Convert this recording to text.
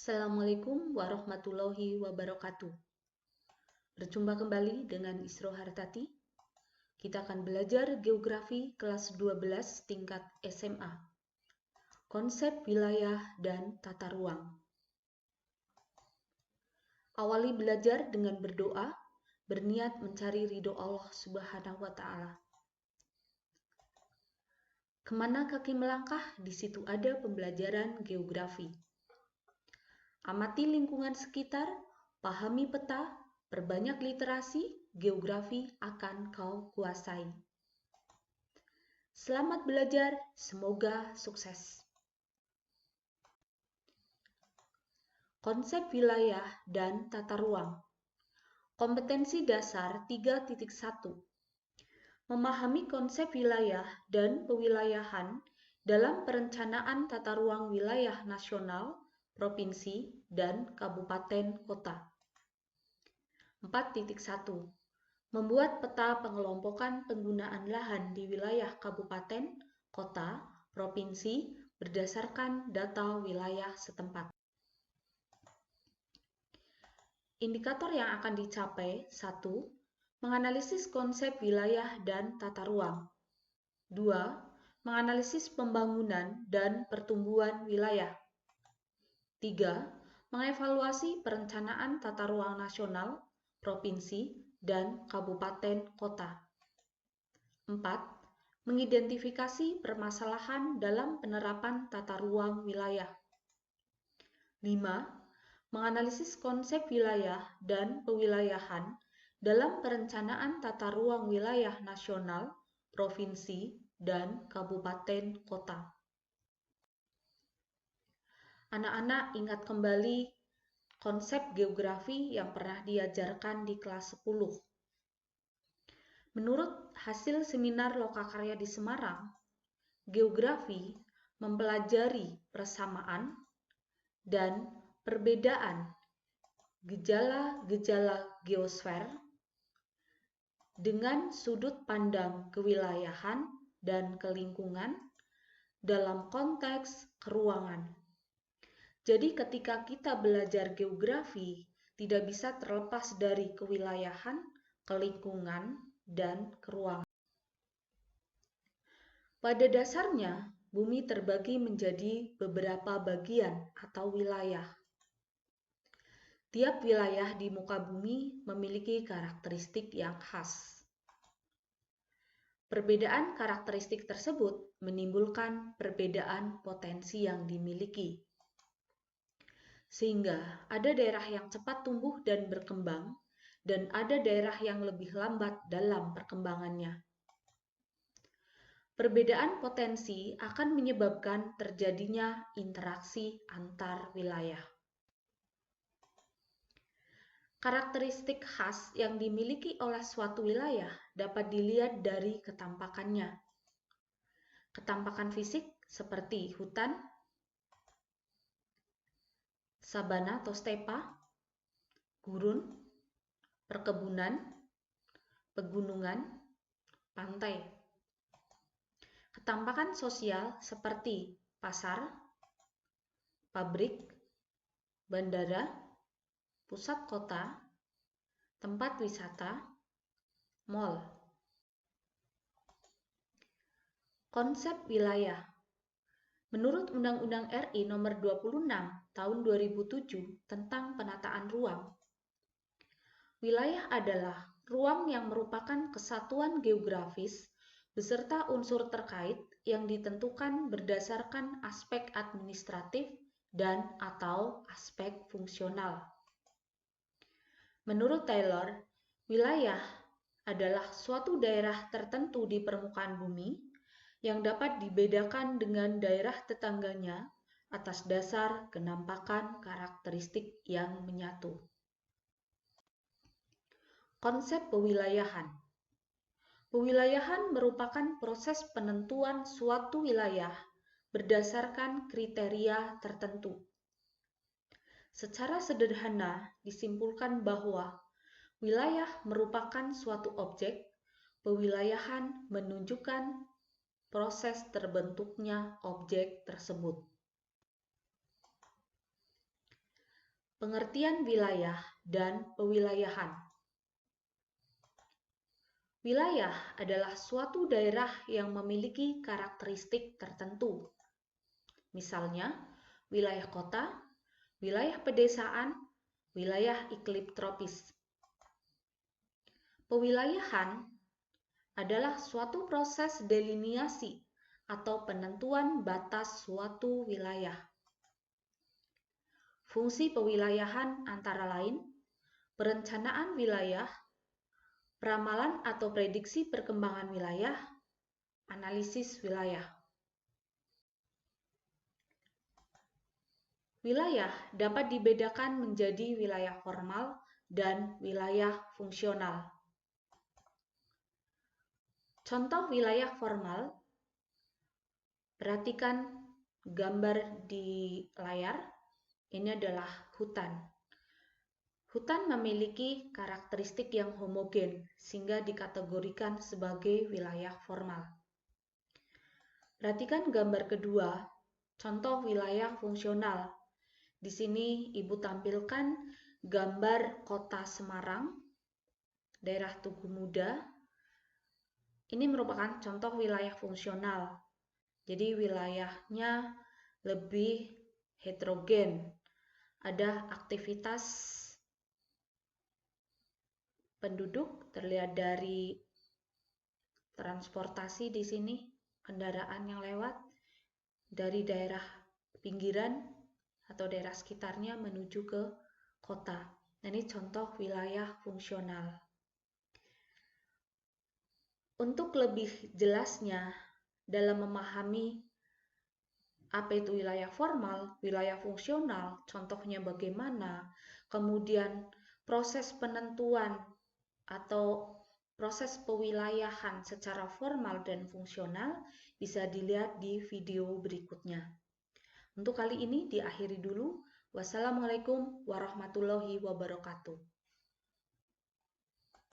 Assalamualaikum warahmatullahi wabarakatuh. Berjumpa kembali dengan Isro Hartati. Kita akan belajar geografi kelas 12 tingkat SMA. Konsep wilayah dan tata ruang. Awali belajar dengan berdoa, berniat mencari ridho Allah Subhanahu wa Ta'ala. Kemana kaki melangkah, di situ ada pembelajaran geografi. Amati lingkungan sekitar, pahami peta, perbanyak literasi, geografi akan kau kuasai. Selamat belajar, semoga sukses. Konsep wilayah dan tata ruang. Kompetensi dasar 3.1. Memahami konsep wilayah dan pewilayahan dalam perencanaan tata ruang wilayah nasional, provinsi, dan kabupaten kota. 4.1. Membuat peta pengelompokan penggunaan lahan di wilayah kabupaten, kota, provinsi berdasarkan data wilayah setempat. Indikator yang akan dicapai: 1. Menganalisis konsep wilayah dan tata ruang. 2. Menganalisis pembangunan dan pertumbuhan wilayah. 3. Mengevaluasi perencanaan tata ruang nasional, provinsi, dan kabupaten kota. 4. Mengidentifikasi permasalahan dalam penerapan tata ruang wilayah. 5. Menganalisis konsep wilayah dan pewilayahan dalam perencanaan tata ruang wilayah nasional, provinsi, dan kabupaten kota. Anak-anak ingat kembali konsep geografi yang pernah diajarkan di kelas 10. Menurut hasil seminar lokakarya di Semarang, geografi mempelajari persamaan dan perbedaan gejala-gejala geosfer dengan sudut pandang kewilayahan dan kelingkungan dalam konteks keruangan. Jadi ketika kita belajar geografi, tidak bisa terlepas dari kewilayahan, kelingkungan, dan keruangan. Pada dasarnya, bumi terbagi menjadi beberapa bagian atau wilayah. Tiap wilayah di muka bumi memiliki karakteristik yang khas. Perbedaan karakteristik tersebut menimbulkan perbedaan potensi yang dimiliki. Sehingga ada daerah yang cepat tumbuh dan berkembang, dan ada daerah yang lebih lambat dalam perkembangannya. Perbedaan potensi akan menyebabkan terjadinya interaksi antar wilayah. Karakteristik khas yang dimiliki oleh suatu wilayah dapat dilihat dari ketampakannya. Ketampakan fisik seperti hutan, sabana atau stepa, gurun, perkebunan, pegunungan, pantai. Ketampakan sosial seperti pasar, pabrik, bandara, pusat kota, tempat wisata, mal. Konsep wilayah. Menurut Undang-Undang RI Nomor 26 Tahun 2007 tentang penataan ruang, wilayah adalah ruang yang merupakan kesatuan geografis beserta unsur terkait yang ditentukan berdasarkan aspek administratif dan/atau aspek fungsional. Menurut Taylor, wilayah adalah suatu daerah tertentu di permukaan bumi yang dapat dibedakan dengan daerah tetangganya atas dasar kenampakan karakteristik yang menyatu. Konsep pewilayahan. Pewilayahan merupakan proses penentuan suatu wilayah berdasarkan kriteria tertentu. Secara sederhana disimpulkan bahwa wilayah merupakan suatu objek, pewilayahan menunjukkan proses terbentuknya objek tersebut. Pengertian wilayah dan pewilayahan. Wilayah adalah suatu daerah yang memiliki karakteristik tertentu. Misalnya, wilayah kota, wilayah pedesaan, wilayah iklim tropis. Pewilayahan adalah suatu proses deliniasi atau penentuan batas suatu wilayah. Fungsi pewilayahan antara lain perencanaan wilayah, peramalan atau prediksi perkembangan wilayah, analisis wilayah. Wilayah dapat dibedakan menjadi wilayah formal dan wilayah fungsional. Contoh wilayah formal, perhatikan gambar di layar, ini adalah hutan. Hutan memiliki karakteristik yang homogen sehingga dikategorikan sebagai wilayah formal. Perhatikan gambar kedua, contoh wilayah fungsional. Di sini Ibu tampilkan gambar Kota Semarang, daerah Tugu Muda. Ini merupakan contoh wilayah fungsional. Jadi wilayahnya lebih heterogen. Ada aktivitas penduduk terlihat dari transportasi di sini, kendaraan yang lewat dari daerah pinggiran atau daerah sekitarnya menuju ke kota. Nah, ini contoh wilayah fungsional. Untuk lebih jelasnya dalam memahami apa itu wilayah formal, wilayah fungsional, contohnya bagaimana, kemudian proses penentuan atau proses pewilayahan secara formal dan fungsional bisa dilihat di video berikutnya. Untuk kali ini diakhiri dulu. Wassalamualaikum warahmatullahi wabarakatuh.